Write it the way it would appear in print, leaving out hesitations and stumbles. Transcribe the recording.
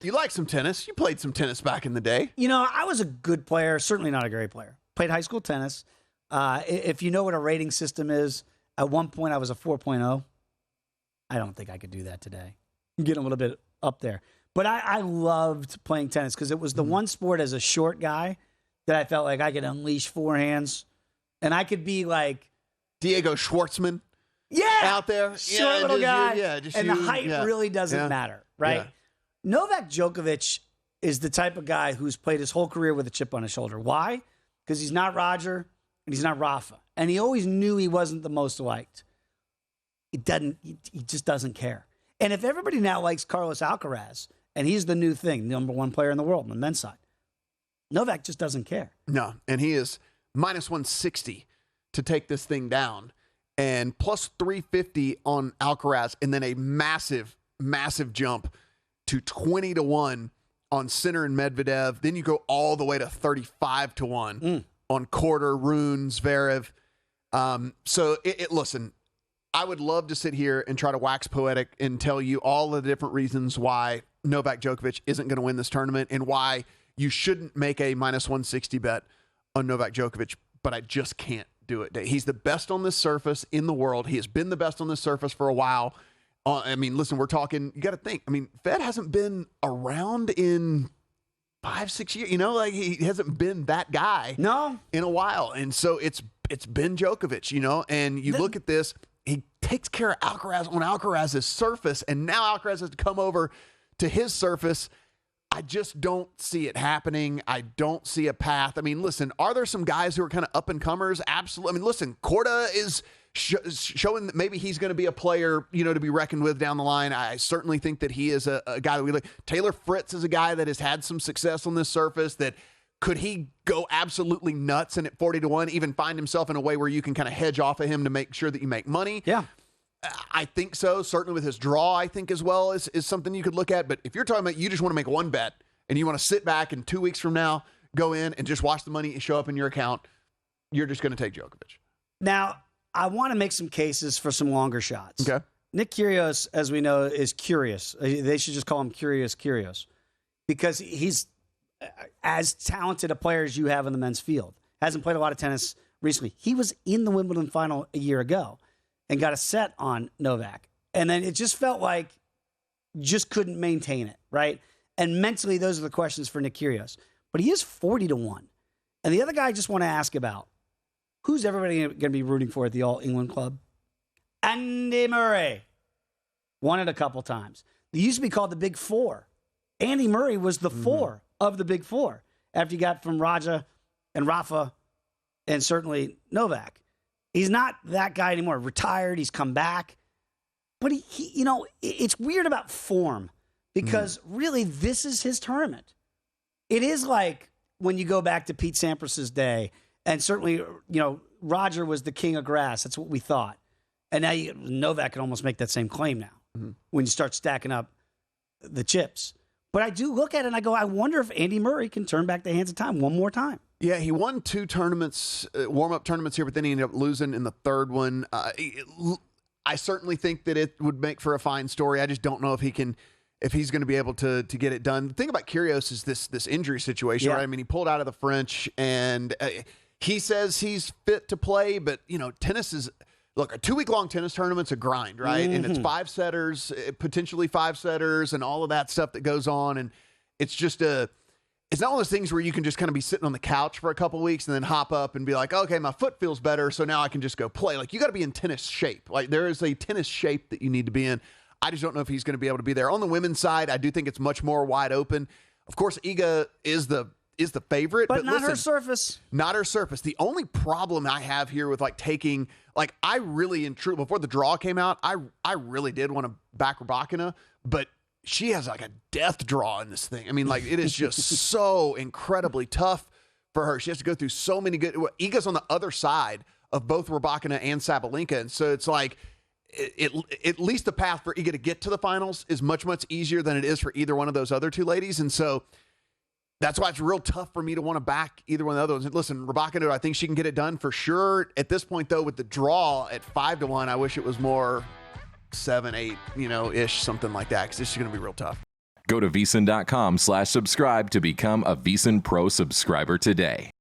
You like some tennis. You played some tennis back in the day. I was a good player, certainly not a great player. Played high school tennis. If you know what a rating system is, at one point I was a 4.0. I don't think I could do that today. I'm getting a little bit up there. But I loved playing tennis because it was the one sport as a short guy that I felt like I could unleash forehands. And I could be like Diego Schwartzman out there. Short little guy. The height really doesn't matter, right? Yeah. Novak Djokovic is the type of guy who's played his whole career with a chip on his shoulder. Why? Because he's not Roger and he's not Rafa. And he always knew he wasn't the most liked. He just doesn't care. And if everybody now likes Carlos Alcaraz, and he's the new thing, number one player in the world on the men's side, Novak just doesn't care. No, and he is minus 160 to take this thing down, and plus 350 on Alcaraz, and then a massive, massive jump to 20-1 on Sinner and Medvedev. Then you go all the way to 35-1 on Korda, Rune, Zverev. Listen, I would love to sit here and try to wax poetic and tell you all of the different reasons why Novak Djokovic isn't going to win this tournament and why you shouldn't make a minus 160 bet on Novak Djokovic, but I just can't do it. He's the best on this surface in the world. He has been the best on this surface for a while. Listen, we're talking, you got to think. Fed hasn't been around in 5-6 years. He hasn't been that guy in a while. And so it's been Djokovic, and you look at this, he takes care of Alcaraz on Alcaraz's surface, and now Alcaraz has to come over to his surface. I just don't see it happening. I don't see a path. Listen, are there some guys who are kind of up-and-comers? Absolutely. Listen, Korda is showing that maybe he's going to be a player, to be reckoned with down the line. I certainly think that he is a guy that we like. Taylor Fritz is a guy that has had some success on this surface. That could he go absolutely nuts and at 40-1 even find himself in a way where you can kind of hedge off of him to make sure that you make money? Yeah. I think so. Certainly with his draw, I think as well is something you could look at. But if you're talking about you just want to make one bet and you want to sit back and 2 weeks from now go in and just watch the money show up in your account, you're just going to take Djokovic. Now, I want to make some cases for some longer shots. Okay. Nick Kyrgios, as we know, is curious. They should just call him Curious Kyrgios because he's as talented a player as you have in the men's field. Hasn't played a lot of tennis recently. He was in the Wimbledon final a year ago and got a set on Novak. And then it just felt like just couldn't maintain it, right? And mentally, those are the questions for Nick Kyrgios. But he is 40-1. And the other guy I just want to ask about, who's everybody going to be rooting for at the All-England Club? Andy Murray. Won it a couple times. They used to be called the Big Four. Andy Murray was the four of the Big Four after you got from Raja and Rafa and certainly Novak. He's not that guy anymore. Retired. He's come back. But he it's weird about form because really this is his tournament. It is like when you go back to Pete Sampras's day, and certainly, Roger was the king of grass. That's what we thought. And now Novak can almost make that same claim now when you start stacking up the chips. But I do look at it and I go, I wonder if Andy Murray can turn back the hands of time one more time. Yeah, he won 2 tournaments, warm-up tournaments here, but then he ended up losing in the third one. I certainly think that it would make for a fine story. I just don't know if he's going to be able to get it done. The thing about Kyrgios is this injury situation, right? He pulled out of the French, and he says he's fit to play, but, tennis is... Look, a 2-week-long tennis tournament's a grind, right? And it's 5-setters, potentially 5-setters, and all of that stuff that goes on. And it's just it's not one of those things where you can just kind of be sitting on the couch for a couple weeks and then hop up and be like, okay, my foot feels better, so now I can just go play. Like, you got to be in tennis shape. Like, there is a tennis shape that you need to be in. I just don't know if he's going to be able to be there. On the women's side, I do think it's much more wide open. Of course, Iga is the favorite. But not her surface. Not her surface. The only problem I have here with taking, I really and truly, before the draw came out, I really did want to back Rybakina, but she has a death draw in this thing. It is just so incredibly tough for her. She has to go through so many good, Iga's on the other side of both Rybakina and Sabalenka. And so it's at least the path for Iga to get to the finals is much, much easier than it is for either one of those other two ladies. And so that's why it's real tough for me to want to back either one of the other ones. Listen, Rybakina, I think she can get it done for sure. At this point, though, with the draw at 5-1, I wish it was more 7, 8, ish, something like that, because this is going to be real tough. Go to VEASAN.com/subscribe to become a VEASAN Pro subscriber today.